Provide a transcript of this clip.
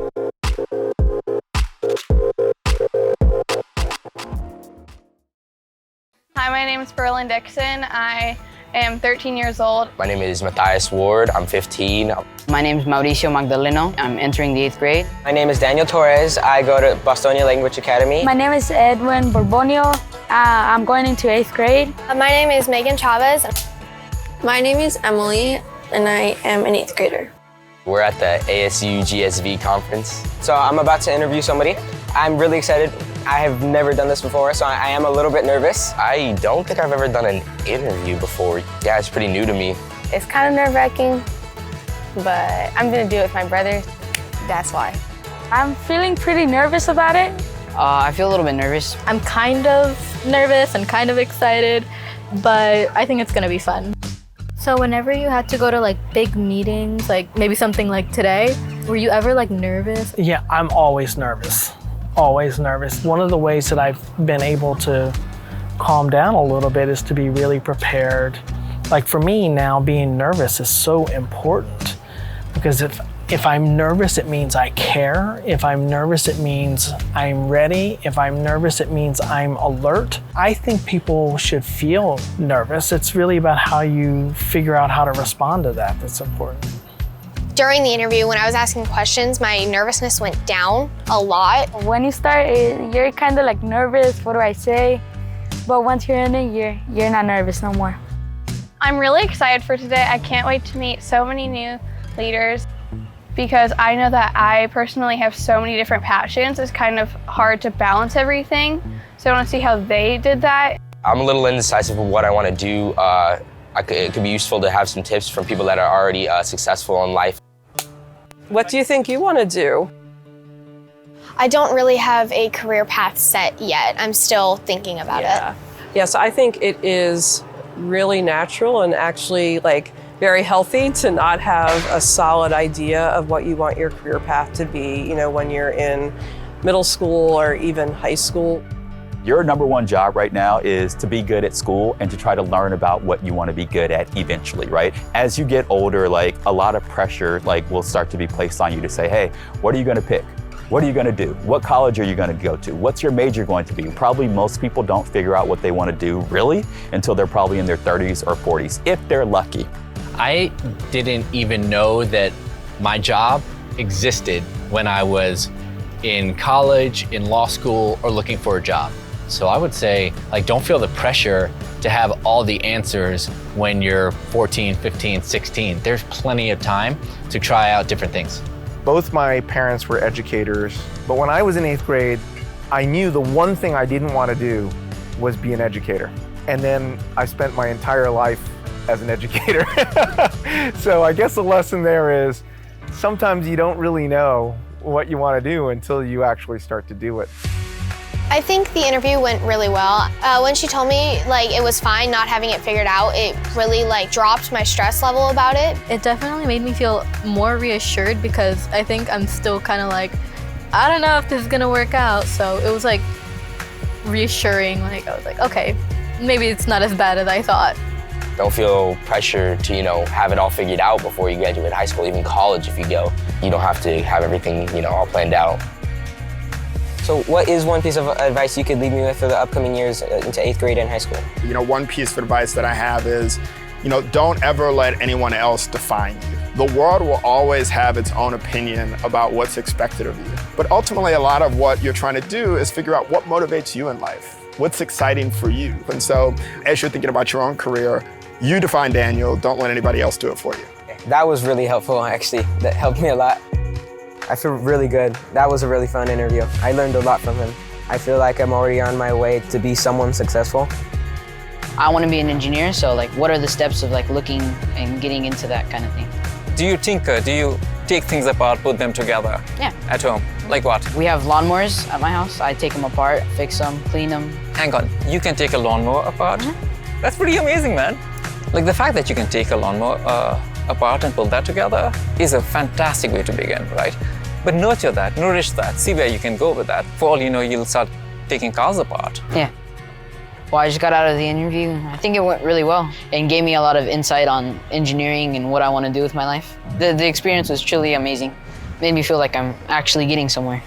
Hi, my name is Berlin Dixon. I am 13 years old. My name is Matthias Ward. I'm 15. My name is Mauricio Magdaleno. I'm entering the 8th grade. My name is Daniel Torres. I go to Bostonia Language Academy. My name is Edwin Borbonio. I'm going into 8th grade. My name is Megan Chavez. My name is Emily, and I am an 8th grader. We're at the ASU+GSV conference. So I'm about to interview somebody. I'm really excited. I have never done this before, so I am a little bit nervous. I don't think I've ever done an interview before. Yeah, it's pretty new to me. It's kind of nerve-wracking, but I'm gonna do it with my brother. That's why. I'm feeling pretty nervous about it. I feel a little bit nervous. I'm kind of nervous and kind of excited, but I think it's gonna be fun. So whenever you had to go to like big meetings, like maybe something like today, were you ever like nervous? Yeah, I'm always nervous. Always nervous. One of the ways that I've been able to calm down a little bit is to be really prepared. Like for me now, being nervous is so important because if I'm nervous, it means I care. If I'm nervous, it means I'm ready. If I'm nervous, it means I'm alert. I think people should feel nervous. It's really about how you figure out how to respond to that that's important. During the interview, when I was asking questions, my nervousness went down a lot. When you start, you're kind of like nervous, what do I say? But once you're in it, you're not nervous no more. I'm really excited for today. I can't wait to meet so many new leaders because I know that I personally have so many different passions. It's kind of hard to balance everything. So I want to see how they did that. I'm a little indecisive of what I want to do. It could be useful to have some tips from people that are already successful in life. What do you think you want to do? I don't really have a career path set yet. I'm still thinking about it. Yes, I think it is really natural and actually like very healthy to not have a solid idea of what you want your career path to be, you know, when you're in middle school or even high school. Your number one job right now is to be good at school and to try to learn about what you want to be good at eventually, right? As you get older, like a lot of pressure will start to be placed on you to say, hey, what are you going to pick? What are you going to do? What college are you going to go to? What's your major going to be? Probably most people don't figure out what they want to do really until they're probably in their 30s or 40s, if they're lucky. I didn't even know that my job existed when I was in college, in law school, or looking for a job. So I would say, don't feel the pressure to have all the answers when you're 14, 15, 16. There's plenty of time to try out different things. Both my parents were educators, but when I was in 8th grade, I knew the one thing I didn't want to do was be an educator. And then I spent my entire life as an educator. So I guess the lesson there is sometimes you don't really know what you want to do until you actually start to do it. I think the interview went really well. When she told me it was fine not having it figured out, it really dropped my stress level about it. It definitely made me feel more reassured because I think I'm still kind of I don't know if this is gonna work out. So it was reassuring. I was like, okay, maybe it's not as bad as I thought. Don't feel pressure to, have it all figured out before you graduate high school, even college if you go. You don't have to have everything, all planned out. So what is one piece of advice you could leave me with for the upcoming years into 8th grade and high school? One piece of advice that I have is, don't ever let anyone else define you. The world will always have its own opinion about what's expected of you. But ultimately, a lot of what you're trying to do is figure out what motivates you in life, what's exciting for you. And so as you're thinking about your own career, you define Daniel, don't let anybody else do it for you. That was really helpful, actually. That helped me a lot. I feel really good. That was a really fun interview. I learned a lot from him. I feel like I'm already on my way to be someone successful. I want to be an engineer, so what are the steps of looking and getting into that kind of thing? Do you tinker? Do you take things apart, put them together? Yeah. At home? Like what? We have lawnmowers at my house. I take them apart, fix them, clean them. Hang on, you can take a lawnmower apart? Mm-hmm. That's pretty amazing, man. The fact that you can take a lawnmower apart and pull that together is a fantastic way to begin, right? But nurture that, nourish that, see where you can go with that. For all you know, you'll start taking cars apart. Yeah. Well, I just got out of the interview. I think it went really well and gave me a lot of insight on engineering and what I want to do with my life. The experience was truly amazing. made me feel like I'm actually getting somewhere.